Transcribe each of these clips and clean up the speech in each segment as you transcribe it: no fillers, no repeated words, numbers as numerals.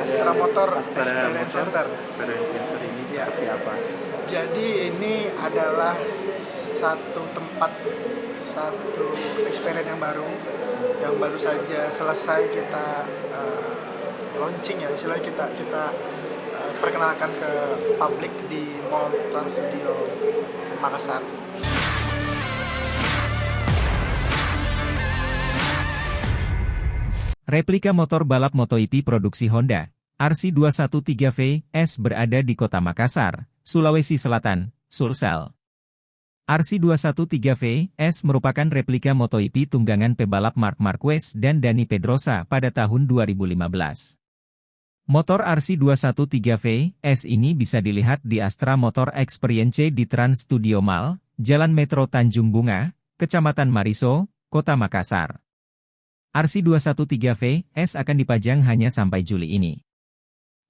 Astra Motor Astra Experience Motor Center. Experience Center ini Ya. seperti apa? Jadi ini adalah satu tempat, satu experience yang baru saja selesai kita launching ya, istilahnya kita perkenalkan ke publik di Mall Trans Studio Makassar. Replika motor balap MotoGP produksi Honda, RC213V S berada di kota Makassar, Sulawesi Selatan, Sulsel. RC213V S merupakan replika MotoGP tunggangan pebalap Marc Marquez dan Dani Pedrosa pada tahun 2015. Motor RC213V S ini bisa dilihat di Astra Motor Experience di Trans Studio Mall, Jalan Metro Tanjung Bunga, Kecamatan Mariso, Kota Makassar. RC213V S akan dipajang hanya sampai Juli ini.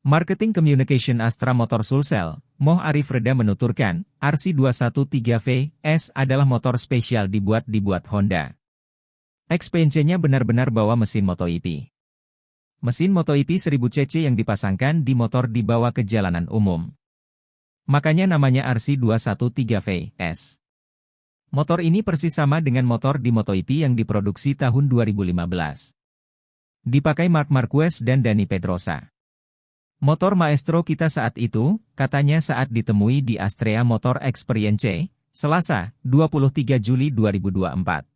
Marketing Communication Astra Motor Sulsel, Moh Arif Reda menuturkan, RC213V S adalah motor spesial dibuat Honda. Experience-nya benar-benar bawa mesin MotoGP. Mesin MotoGP 1000 cc yang dipasangkan di motor dibawa ke jalanan umum. Makanya namanya RC213V S. Motor ini persis sama dengan motor di MotoGP yang diproduksi tahun 2015. Dipakai Marc Marquez dan Dani Pedrosa. Motor maestro kita saat itu, katanya saat ditemui di Astrea Motor Experience, Selasa, 23 Juli 2024.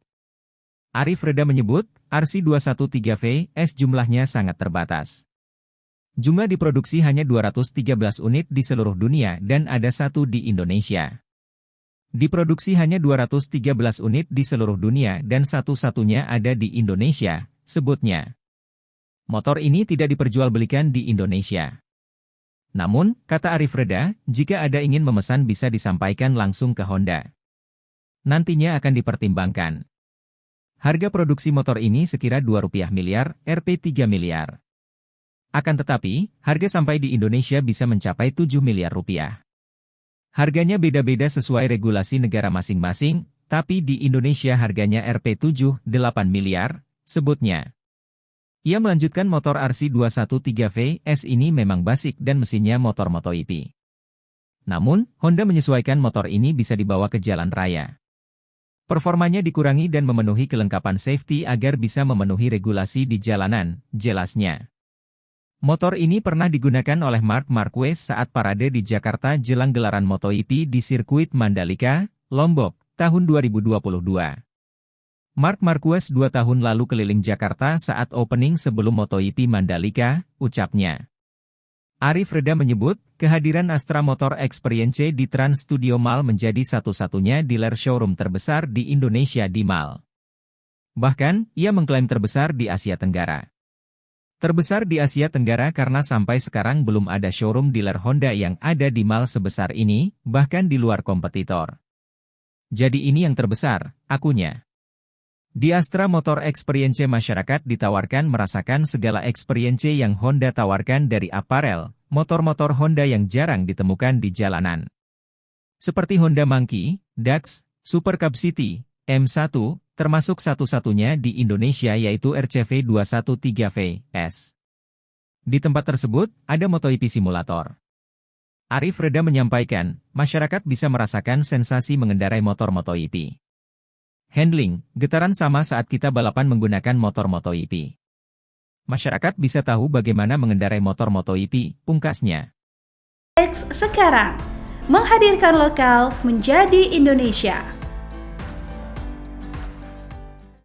Arif Reda menyebut, RC213V S jumlahnya sangat terbatas. Jumlah diproduksi hanya 213 unit di seluruh dunia dan ada satu di Indonesia. Diproduksi hanya 213 unit di seluruh dunia dan satu-satunya ada di Indonesia, sebutnya. Motor ini tidak diperjualbelikan di Indonesia. Namun, kata Arif Reda, jika ada ingin memesan bisa disampaikan langsung ke Honda. Nantinya akan dipertimbangkan. Harga produksi motor ini sekira Rp2 miliar, Rp 3 miliar. Akan tetapi, harga sampai di Indonesia bisa mencapai Rp7 miliar. Harganya beda-beda sesuai regulasi negara masing-masing, tapi di Indonesia harganya Rp7, 8 miliar, sebutnya. Ia melanjutkan motor RC213V S ini memang basic dan mesinnya motor MotoGP. Namun, Honda menyesuaikan motor ini bisa dibawa ke jalan raya. Performanya dikurangi dan memenuhi kelengkapan safety agar bisa memenuhi regulasi di jalanan, jelasnya. Motor ini pernah digunakan oleh Marc Marquez saat parade di Jakarta jelang gelaran MotoGP di sirkuit Mandalika, Lombok, tahun 2022. Marc Marquez 2 tahun lalu keliling Jakarta saat opening sebelum MotoGP Mandalika, ucapnya. Arif Reda menyebut, kehadiran Astra Motor Experience di Trans Studio Mall menjadi satu-satunya dealer showroom terbesar di Indonesia di mall. Bahkan, ia mengklaim terbesar di Asia Tenggara. Terbesar di Asia Tenggara karena sampai sekarang belum ada showroom dealer Honda yang ada di mall sebesar ini, bahkan di luar kompetitor. Jadi ini yang terbesar, akunya. Di Astra Motor Experience masyarakat ditawarkan merasakan segala experience yang Honda tawarkan dari aparel, motor-motor Honda yang jarang ditemukan di jalanan. Seperti Honda Monkey, Dax, Super Cub City, M1, termasuk satu-satunya di Indonesia yaitu RCV213V S. Di tempat tersebut, ada MotoGP Simulator. Arif Reda menyampaikan, masyarakat bisa merasakan sensasi mengendarai motor MotoGP. Handling, getaran sama saat kita balapan menggunakan motor MotoGP. Masyarakat bisa tahu bagaimana mengendarai motor MotoGP, pungkasnya. X sekarang, menghadirkan lokal menjadi Indonesia.